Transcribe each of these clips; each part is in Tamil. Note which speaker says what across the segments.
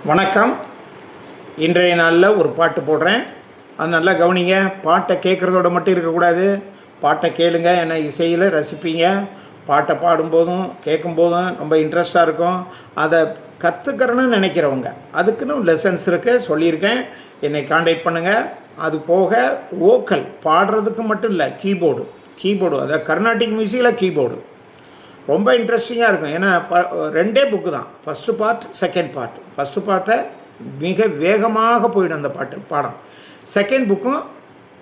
Speaker 1: வணக்கம். இன்றைய நாளில் ஒரு பாட்டு போடுறேன். அது நல்லா கவனிங்க. பாட்டை கேட்குறதோட மட்டும் இருக்கக்கூடாது, பாட்டை கேளுங்க. ஏன்னா இசையில் ரசிப்பீங்க. பாட்டை பாடும்போதும் கேட்கும்போதும் ரொம்ப இன்ட்ரெஸ்டாக இருக்கும். அதை கற்றுக்கிறேன்னு நினைக்கிறவங்க அதுக்குன்னு லெசன்ஸ் இருக்குது, சொல்லியிருக்கேன். என்னை காண்டாக்ட் பண்ணுங்கள். அது போக வோக்கல் பாடுறதுக்கு மட்டும் இல்லை, கீபோர்டு அதாவது கர்நாடிக் மியூசிக்கில் கீபோர்டு ரொம்ப இன்ட்ரெஸ்டிங்காக இருக்கும். ஏன்னா ரெண்டே புக்கு தான், first part second part. First பார்ட்டை மிக வேகமாக போயிடும் அந்த பாடம். செகண்ட் புக்கும்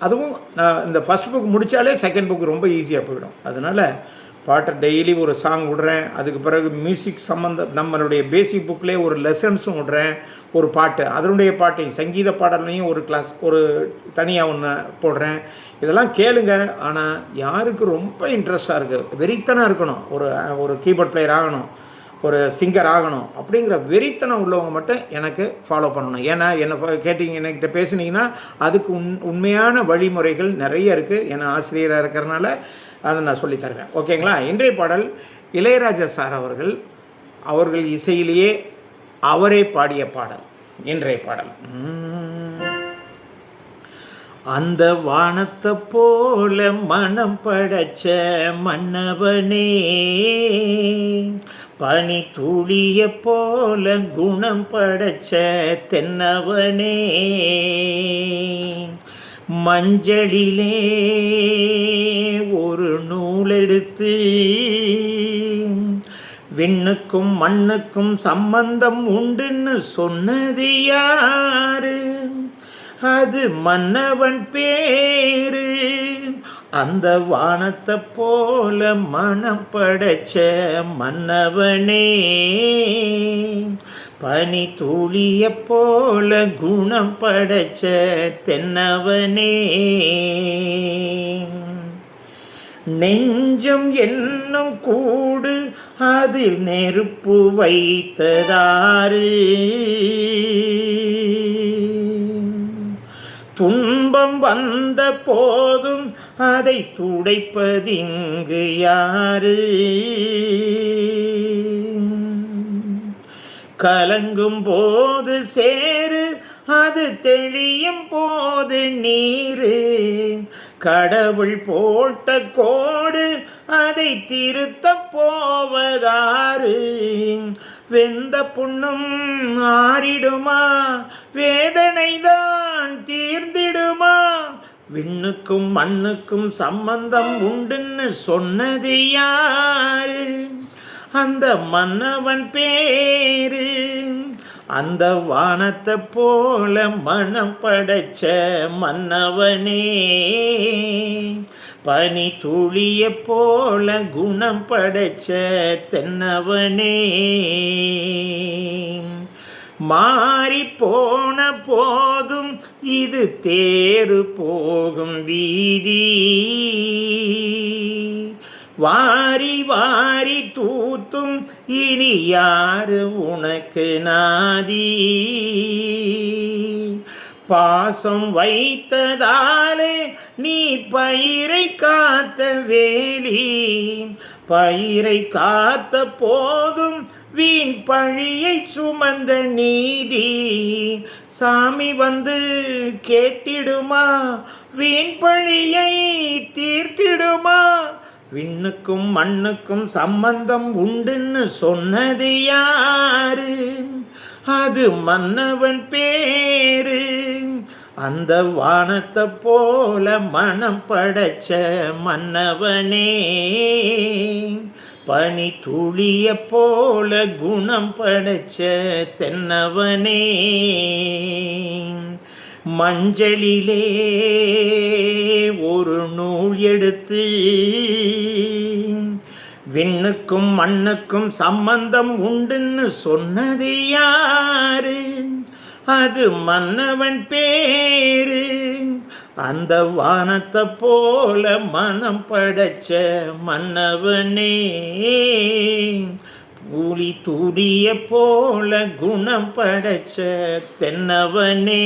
Speaker 1: அதுவும் நான் இந்த ஃபஸ்ட் புக் முடித்தாலே செகண்ட் புக்கு ரொம்ப ஈஸியாக போயிடும். அதனால் பாட்டை டெய்லி ஒரு சாங் விடுறேன். அதுக்கு பிறகு மியூசிக் நம்மளுடைய பேசிக் புக்கிலே ஒரு லெசன்ஸும் விடுறேன். ஒரு பாட்டு அதனுடைய பாட்டையும் சங்கீத பாடல்லையும் ஒரு கிளாஸ் ஒரு தனியாக ஒன்று போடுறேன். இதெல்லாம் கேளுங்க. ஆனால் யாருக்கு ரொம்ப இன்ட்ரெஸ்டாக இருக்குது, வெறித்தனம் இருக்கணும், ஒரு கீபோர்ட் பிளேயர் ஆகணும், ஒரு சிங்கர் ஆகணும் அப்படிங்கிற வெறித்தனம் உள்ளவங்க மட்டும் எனக்கு ஃபாலோ பண்ணணும். ஏன்னா என்கிட்ட பேசுனீங்கன்னா அதுக்கு உண்மையான வழிமுறைகள் நிறைய இருக்குது. ஏன்னா ஆசிரியராக இருக்கிறனால அதை நான் சொல்லித்தருவேன். ஓகேங்களா? இன்றைய பாடல் இளையராஜா சார் அவர்கள் இசையிலேயே அவரே பாடிய பாடல். இன்றைய பாடல் அந்த வானத்தை போல மனம் படைச்ச மன்னவனே, பனி துளிய போல குணம் படைச்ச தென்னவனே, மஞ்சளிலே ஒரு நூலெடுத்து விண்ணுக்கும் மண்ணுக்கும் சம்பந்தம் உண்டுன்னு சொன்னது யாரு? அது மன்னவன் பேரு. அந்த வானத்தை போல மனம் படைச்ச மன்னவனே, பனி துளிய போல குணம் படைச்ச தென்னவனே, நெஞ்சம் என்னும் கூடு அதில் நெருப்பு வைத்ததாறு? துன்பம் வந்த போதும் அதை துடைப்பதிங்கு யாரு? கலங்கும் போது சேரு, அது தெளியும் போது நீரு. கடவுள் போட்ட கோடு அதை திருத்த போவதாறு? வெந்த புண்ணும் ஆறிடுமா, வேதனைதான் தீர்ந்திடுமா? விண்ணுக்கும் மண்ணுக்கும் சம்பந்தம் உண்டுன்னு சொன்னது யாரு? அந்த மன்னவன் பேரு. அந்த வானத்தை போல மனம் படைச்ச மன்னவனே, பனி துளிய போல குணம் படைச்ச தென்னவனே, மாறி போன போதும் இது தேறு போகும் வீதி. வாரி வாரி தூத்தும் இனி யாரு உனக்கு நாதி? பாசம் வைத்ததாலே நீ பயிரை காத்த வேலி. பயிரை காத்த போதும் வீண் பழியை சுமந்த நீதி. சாமி வந்து கேட்டிடுமா, வீண் பழியை தீர்த்திடுமா? விண்ணுக்கும் மண்ணுக்கும் சம்பந்தம் உண்டுன்னு சொன்னது யாரு? அது மன்னவன் பேரு. அந்த வானத்தை போல மனம் படைச்ச மன்னவனே, பனி துளிய போல குணம் படைச்ச தென்னவனே, மஞ்சளிலே ஒரு நூல் எடுத்து விண்ணுக்கும் மண்ணுக்கும் சம்பந்தம் உண்டுன்னு சொன்னது யாரு? அது மன்னவன் பேரு. அந்த வானத்தை போல மனம் படைச்ச மன்னவனே, புலி துடிய போல குணம் படைச்ச தென்னவனே.